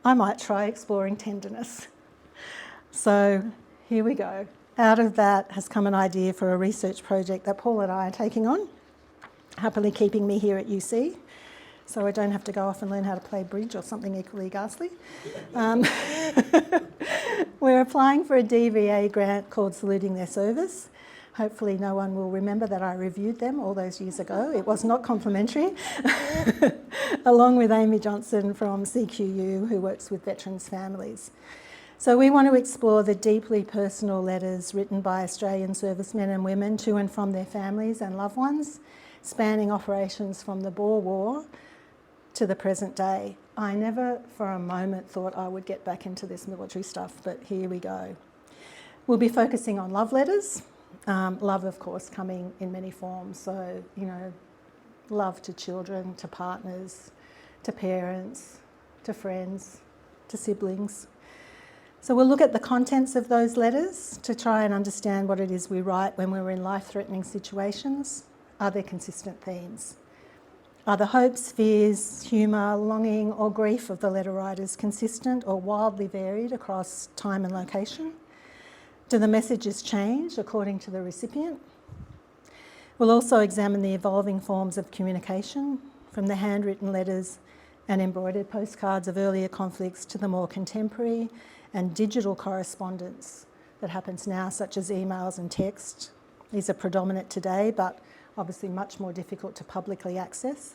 S2: I might try exploring tenderness. So here we go. Out of that has come an idea for a research project that Paul and I are taking on, happily keeping me here at UC, so I don't have to go off and learn how to play bridge or something equally ghastly. We're applying for a DVA grant called Saluting Their Service. Hopefully no one will remember that I reviewed them all those years ago. It was not complimentary. Along with Amy Johnson from CQU, who works with veterans' families. So we want to explore the deeply personal letters written by Australian servicemen and women to and from their families and loved ones, spanning operations from the Boer War to the present day. I never for a moment thought I would get back into this military stuff, but here we go. We'll be focusing on love letters. Love, of course, coming in many forms. So, love to children, to partners, to parents, to friends, to siblings. So we'll look at the contents of those letters to try and understand what it is we write when we're in life-threatening situations. Are there consistent themes? Are the hopes, fears, humour, longing or grief of the letter writers consistent or wildly varied across time and location? Do the messages change according to the recipient? We'll also examine the evolving forms of communication, from the handwritten letters and embroidered postcards of earlier conflicts to the more contemporary and digital correspondence that happens now, such as emails and text. These are predominant today, but obviously much more difficult to publicly access.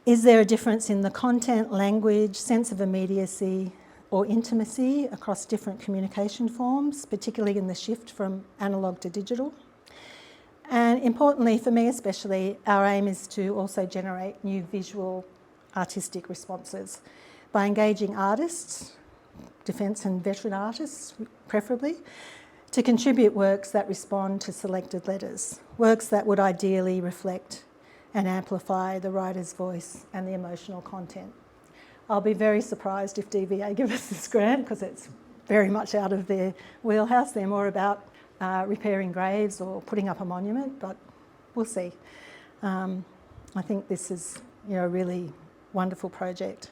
S2: Is there a difference in the content, language, sense of immediacy or intimacy across different communication forms, particularly in the shift from analogue to digital? And importantly, for me especially, our aim is to also generate new visual artistic responses by engaging artists, defence and veteran artists preferably, to contribute works that respond to selected letters, works that would ideally reflect and amplify the writer's voice and the emotional content. I'll be very surprised if DVA give us this grant because it's very much out of their wheelhouse. They're more about repairing graves or putting up a monument, but we'll see. I think this is a really wonderful project.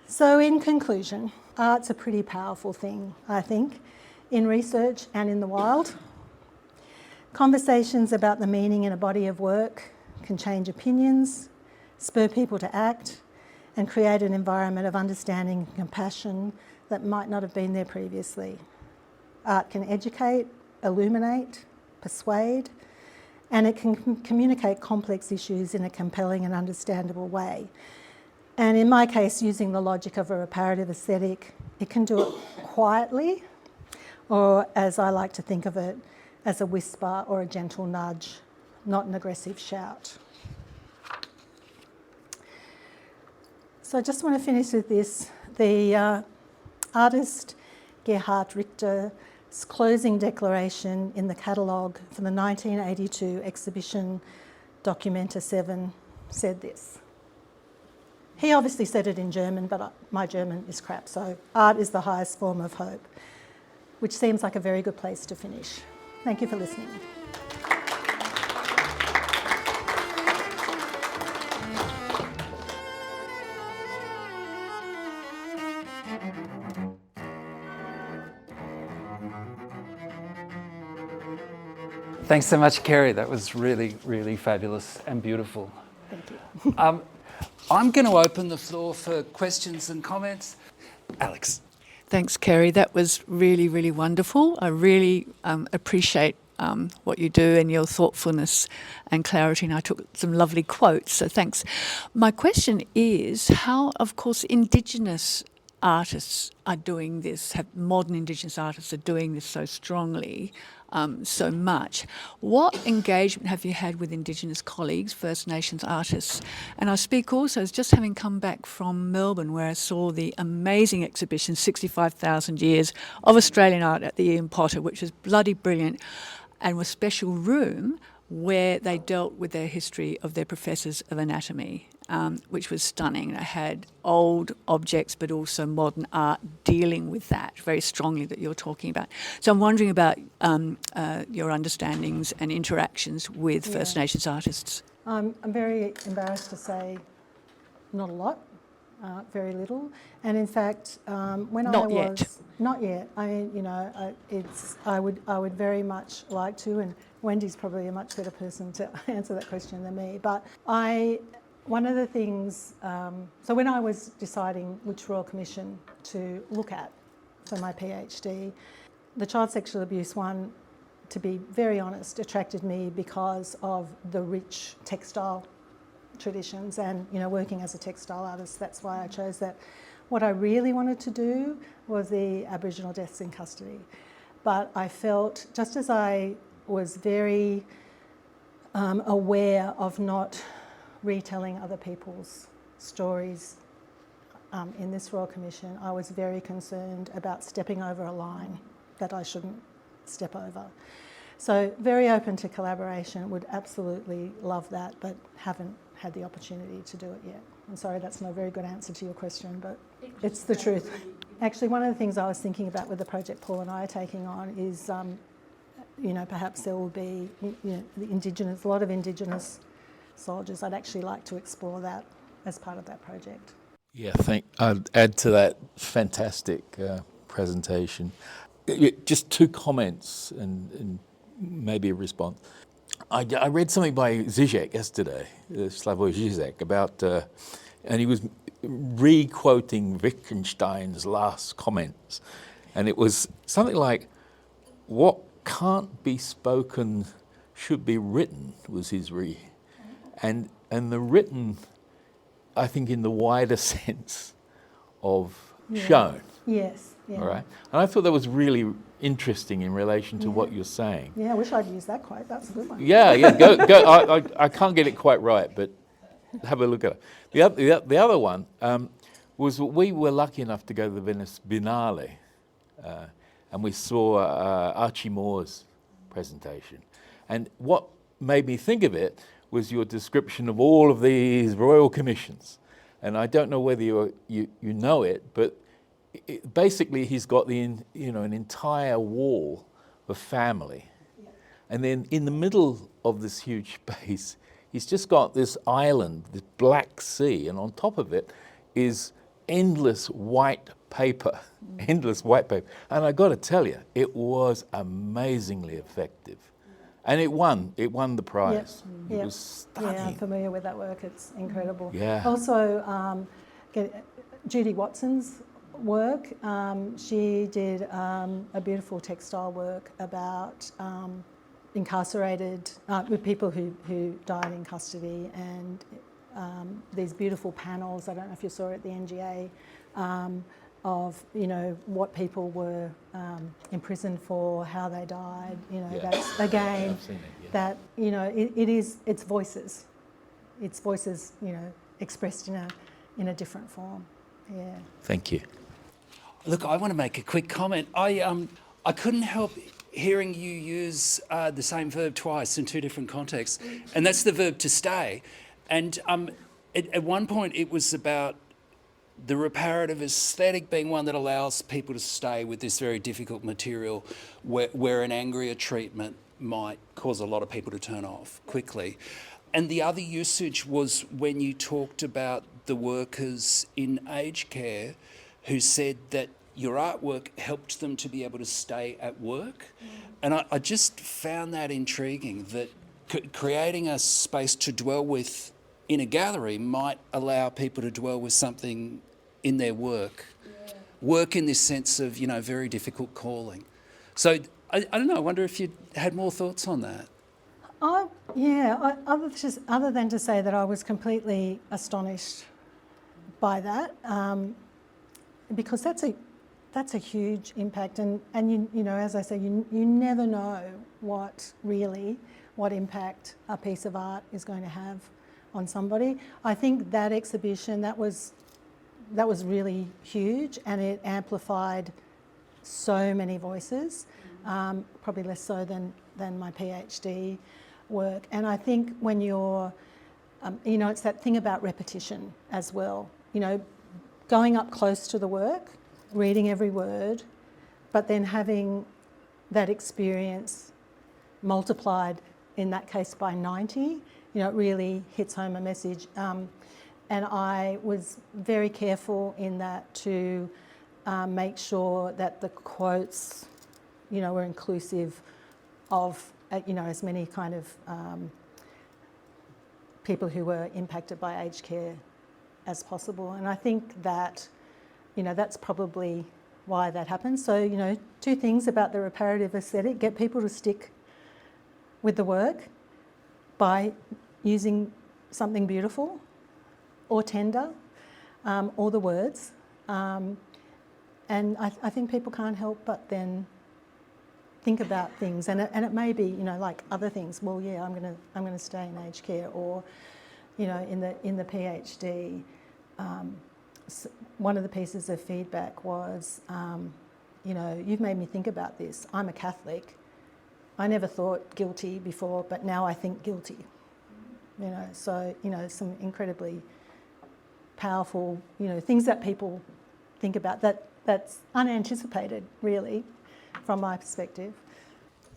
S2: So in conclusion, art's a pretty powerful thing, I think, in research and in the wild. Conversations about the meaning in a body of work can change opinions, spur people to act, and create an environment of understanding and compassion that might not have been there previously. Art can educate, illuminate, persuade, and it can communicate complex issues in a compelling and understandable way. And in my case, using the logic of a reparative aesthetic, it can do it quietly, or as I like to think of it, as a whisper or a gentle nudge, not an aggressive shout. So I just want to finish with this. The artist Gerhard Richter's closing declaration in the catalogue for the 1982 exhibition Documenta 7 said this. He obviously said it in German, but my German is crap, so art is the highest form of hope, which seems like a very good place to finish. Thank you for listening.
S1: Thanks so much, Kerry. That was really, really fabulous and beautiful.
S2: Thank you.
S1: I'm going to open the floor for questions and comments. Alex.
S3: Thanks, Kerry. That was really, really wonderful. I really appreciate what you do and your thoughtfulness and clarity, and I took some lovely quotes, so thanks. My question is how, of course, Indigenous artists are doing this, modern Indigenous artists are doing this so strongly, so much. What engagement have you had with Indigenous colleagues, First Nations artists? And I speak also as just having come back from Melbourne, where I saw the amazing exhibition, 65,000 Years of Australian Art at the Ian Potter, which was bloody brilliant, and was a special room where they dealt with their history of their professors of anatomy, which was stunning. They had old objects but also modern art dealing with that very strongly that you're talking about. So I'm wondering about your understandings and interactions with First Nations artists.
S2: I'm very embarrassed to say not a lot, very little. And in fact, when
S3: Not yet.
S2: Not yet. I mean, I would very much like to, and Wendy's probably a much better person to answer that question than me. But one of the things, so when I was deciding which Royal Commission to look at for my PhD, the child sexual abuse one, to be very honest, attracted me because of the rich textile traditions and, working as a textile artist, that's why I chose that. What I really wanted to do was the Aboriginal deaths in custody. But I felt, just as I was very aware of not retelling other people's stories in this Royal Commission, I was very concerned about stepping over a line that I shouldn't step over. So very open to collaboration, would absolutely love that, but haven't had the opportunity to do it yet. I'm sorry, that's not a very good answer to your question, but it's the truth. Actually, one of the things I was thinking about with the project Paul and I are taking on is, perhaps there will be, a lot of Indigenous soldiers. I'd actually like to explore that as part of that project.
S4: Yeah, I'd add to that fantastic presentation. Just two comments and maybe a response. I read something by Zizek yesterday, Slavoj Zizek, about, and he was re-quoting Wittgenstein's last comments, and it was something like, what can't be spoken should be written, was his and the written, I think, in the wider sense of shown.
S2: Yes. Yeah.
S4: All right. And I thought that was really interesting in relation to what you're saying.
S2: Yeah, I wish I'd used that quote. That's a good one.
S4: Yeah. Go. I can't get it quite right, but have a look at it. The other one was that we were lucky enough to go to the Venice Biennale, and we saw Archie Moore's presentation. And what made me think of it was your description of all of these royal commissions. And I don't know whether you know it, but basically he's got an entire wall of family. Yeah. And then in the middle of this huge space, he's just got this island, this Black Sea, and on top of it is endless white paper, endless white paper. And I got to tell you, it was amazingly effective. And it won the prize.
S2: Yep.
S4: It was stunning.
S2: Yeah, I'm familiar with that work. It's incredible.
S4: Yeah.
S2: Also, Judy Watson's work. She did a beautiful textile work about incarcerated, with people who died in custody, and these beautiful panels, I don't know if you saw it at the NGA, of what people were imprisoned for, how they died. That's again that it's voices, expressed in a different form. Yeah.
S4: Thank you.
S1: Look, I want to make a quick comment. I couldn't help hearing you use the same verb twice in two different contexts, and that's the verb to stay. And at one point it was about the reparative aesthetic being one that allows people to stay with this very difficult material where an angrier treatment might cause a lot of people to turn off quickly. And the other usage was when you talked about the workers in aged care who said that your artwork helped them to be able to stay at work. And I just found that intriguing, that creating a space to dwell with in a gallery might allow people to dwell with something in their work. Yeah. Work in this sense of, very difficult calling. So I don't know, I wonder if you had more thoughts on that.
S2: Other than to say that I was completely astonished by that, because that's a huge impact, and as I say, you never know what impact a piece of art is going to have on somebody. I think that exhibition, that was really huge, and it amplified so many voices, probably less so than my PhD work. And I think when you're, it's that thing about repetition as well, going up close to the work, reading every word, but then having that experience multiplied, in that case by 90, it really hits home a message. And I was very careful in that to make sure that the quotes, were inclusive of, as many kind of people who were impacted by aged care as possible. And I think that, that's probably why that happens. So, two things about the reparative aesthetic: get people to stick with the work by using something beautiful or tender, or the words. And I think people can't help but then think about things, and it may be, like other things. Well, yeah, I'm gonna stay in aged care, or, in the PhD. One of the pieces of feedback was, you've made me think about this. I'm a Catholic. I never thought guilty before, but now I think guilty. So some incredibly powerful, things that people think about that's unanticipated, really, from my perspective.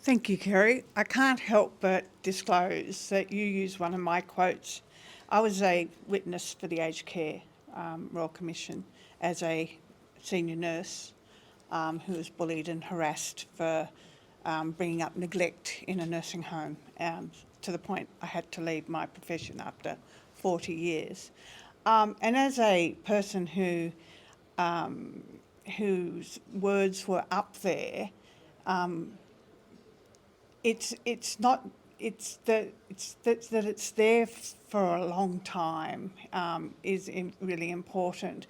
S5: Thank you, Kerry. I can't help but disclose that you used one of my quotes. I was a witness for the Aged Care Royal Commission as a senior nurse who was bullied and harassed for bringing up neglect in a nursing home, to the point I had to leave my profession after 40 years. And as a person whose words were up there, it's that it's there for a long time is really important,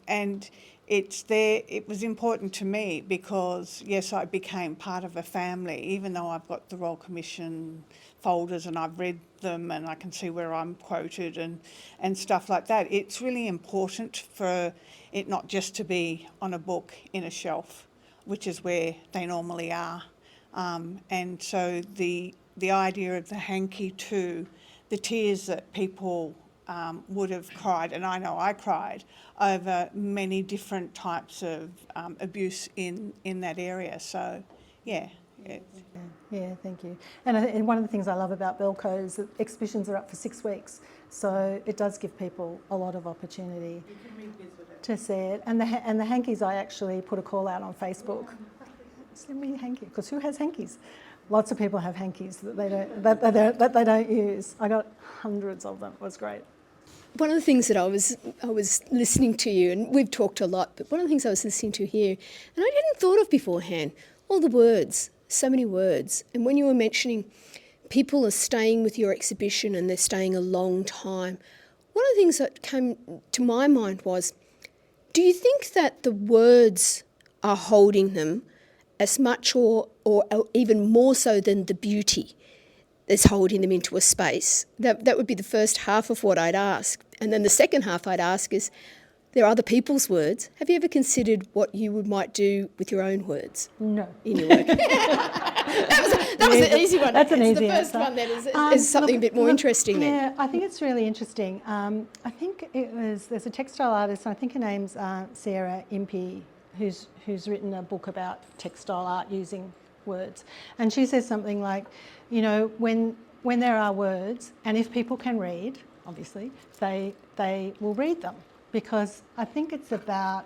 S5: and it's there. It was important to me because, yes, I became part of a family, even though I've got the Royal Commission folders and I've read them and I can see where I'm quoted and stuff like that. It's really important for it not just to be on a book in a shelf, which is where they normally are. And so the idea of the hanky too, the tears that people would have cried, and I know I cried, over many different types of abuse in that area. So, yeah.
S2: Yeah, thank you. And one of the things I love about Belco is that exhibitions are up for 6 weeks, so it does give people a lot of opportunity to see it. And the hankies, I actually put a call out on Facebook. Send me a hanky, because who has hankies? Lots of people have hankies that they don't use. I got hundreds of them. It was great.
S6: One of the things that I was listening to you, and we've talked a lot, but one of the things I was listening to here, and I hadn't thought of beforehand, all the words, so many words. And when you were mentioning people are staying with your exhibition and they're staying a long time, one of the things that came to my mind was, do you think that the words are holding them as much or even more so than the beauty is holding them into a space? That would be the first half of what I'd ask. And then the second half I'd ask is, there are other people's words. Have you ever considered what you might do with your own words?
S2: No.
S6: In your work? that was an easy one.
S2: That's an easy
S6: The first
S2: answer.
S6: one then is something a bit more interesting then.
S2: Yeah, I think it's really interesting. I think there's a textile artist, I think her name's Sarah Impey, who's written a book about textile art using words. And she says something like, you know, when there are words, and if people can read, obviously, they will read them. Because I think it's about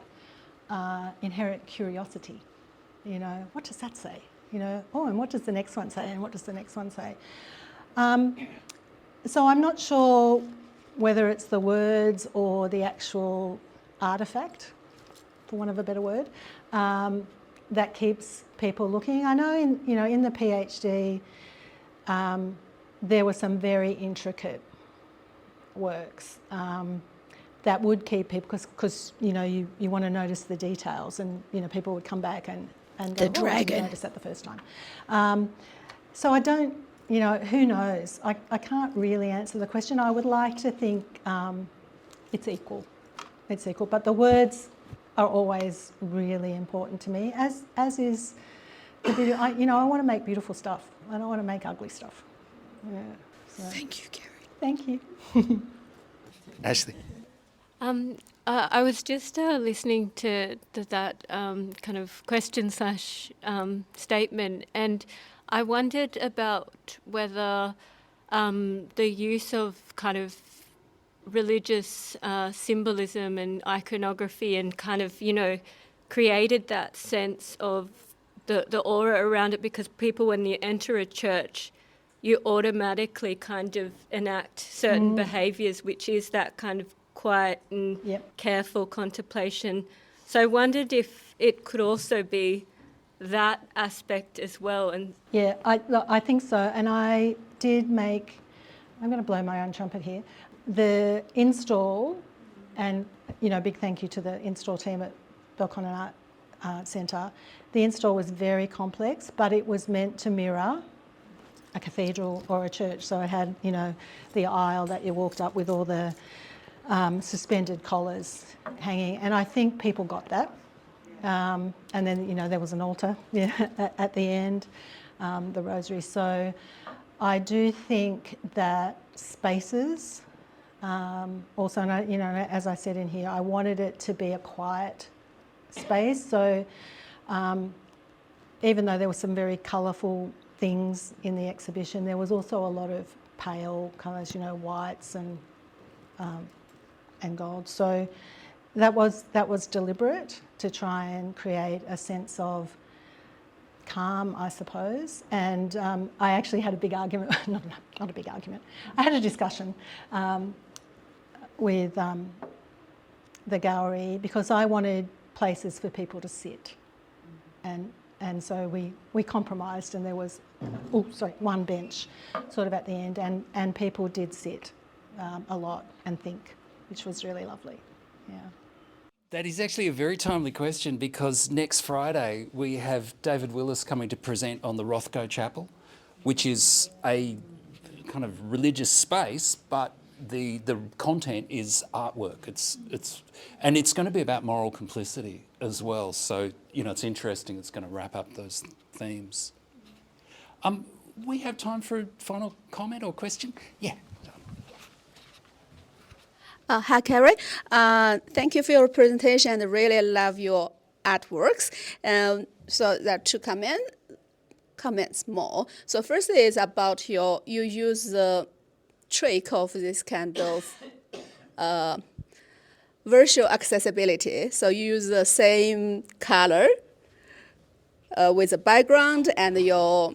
S2: inherent curiosity. You know, what does that say? You know, oh, and what does the next one say? And what does the next one say? So I'm not sure whether it's the words or the actual artefact, for want of a better word, that keeps people looking. I know in the PhD, there were some very intricate works that would keep people, because you know you want to notice the details, and you know people would come back and go,
S6: The dragon.
S2: I didn't notice that the first time. So I don't, you know, who knows? I can't really answer the question. I would like to think it's equal. It's equal, but the words are always really important to me, as is the video. I want to make beautiful stuff. I don't want to make ugly stuff. Yeah. So.
S6: Thank you, Kerry.
S2: Thank you.
S1: Ashley.
S7: I was just listening to that kind of question / statement, and I wondered about whether the use of kind of religious symbolism and iconography and kind of, you know, created that sense of the aura around it, because people, when you enter a church, you automatically kind of enact certain behaviours, which is that kind of quiet and careful contemplation. So I wondered if it could also be that aspect as well. And
S2: Yeah, I think so. And I did make, I'm going to blow my own trumpet here, the install, and you know, big thank you to the install team at Belconnen Art Centre. The install was very complex, but it was meant to mirror a cathedral or a church. So it had, you know, the aisle that you walked up with all the suspended collars hanging, and I think people got that. And then, you know, there was an altar at the end, the rosary. So I do think that spaces, also, and you know, as I said in here, I wanted it to be a quiet space. So even though there were some very colourful things in the exhibition, there was also a lot of pale colours, you know, whites and gold. So that was deliberate, to try and create a sense of calm, I suppose. And I actually had a big argument, not a big argument, I had a discussion with the gallery, because I wanted places for people to sit. And so we compromised, and there was, one bench sort of at the end, and people did sit a lot and think, which was really lovely. Yeah.
S1: That is actually a very timely question because next Friday we have David Willis coming to present on the Rothko Chapel, which is a kind of religious space, but the content is artwork. It's going to be about moral complicity as well. So it's interesting. It's going to wrap up those themes. We have time for a final comment or question. Yeah.
S8: Hi, Kerry. Thank you for your presentation. I really love your artworks. So there are two comments more. So first is about you use the trick of this kind of visual accessibility. So you use the same color with the background and your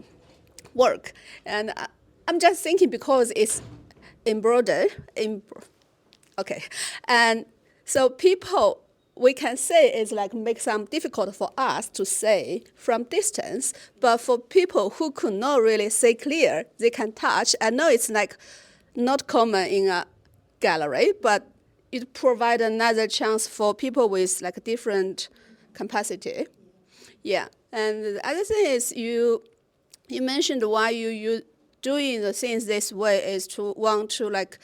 S8: work. And I'm just thinking because it's embroidered. Okay, and so people, we can say it's like make some difficult for us to say from distance, but for people who could not really see clear, they can touch. I know it's like not common in a gallery, but it provides another chance for people with like different capacity. Yeah, and the other thing is you mentioned why you doing the things this way is to want to like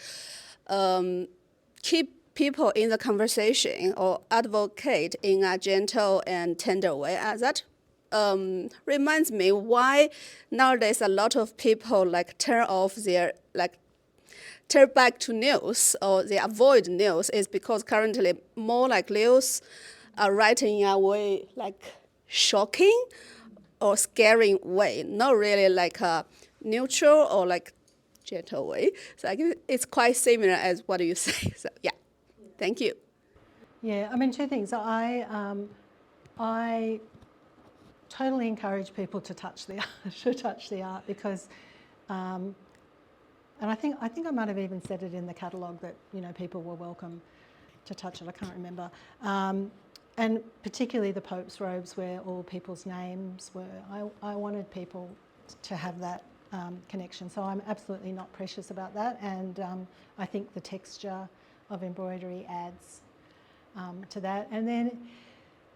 S8: keep people in the conversation or advocate in a gentle and tender way. That reminds me why nowadays a lot of people like turn back to news or they avoid news is because currently more like news are writing in a way like shocking or scaring way, not really like a neutral or like gentle way. So I guess it's quite similar as what you say. So yeah, thank you.
S2: Yeah, I mean, two things. I totally encourage people to touch the art, because, and I think I might have even said it in the catalogue that people were welcome to touch it. I can't remember. And particularly the Pope's robes, where all people's names were. I wanted people to have that connection. So I'm absolutely not precious about that, and I think the texture of embroidery adds to that. And then I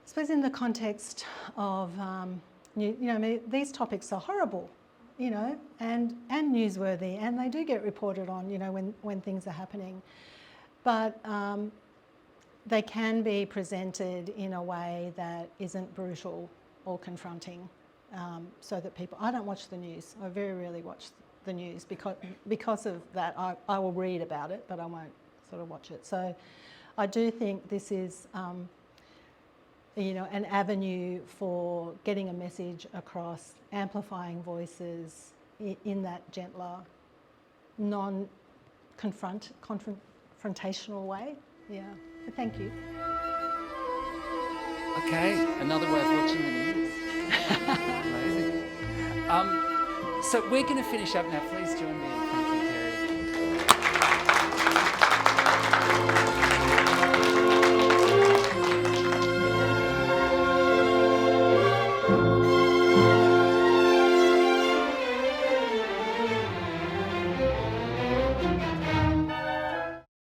S2: suppose in the context of, these topics are horrible, and newsworthy, and they do get reported on, when things are happening. But they can be presented in a way that isn't brutal or confronting. So that people, I don't watch the news. I very rarely watch the news because of that. I will read about it, but I won't sort of watch it. So I do think this is, an avenue for getting a message across, amplifying voices in that gentler, confrontational way. Yeah, but thank you.
S1: Okay, another way of watching the news. Amazing. So we're going to finish up now. Please join me.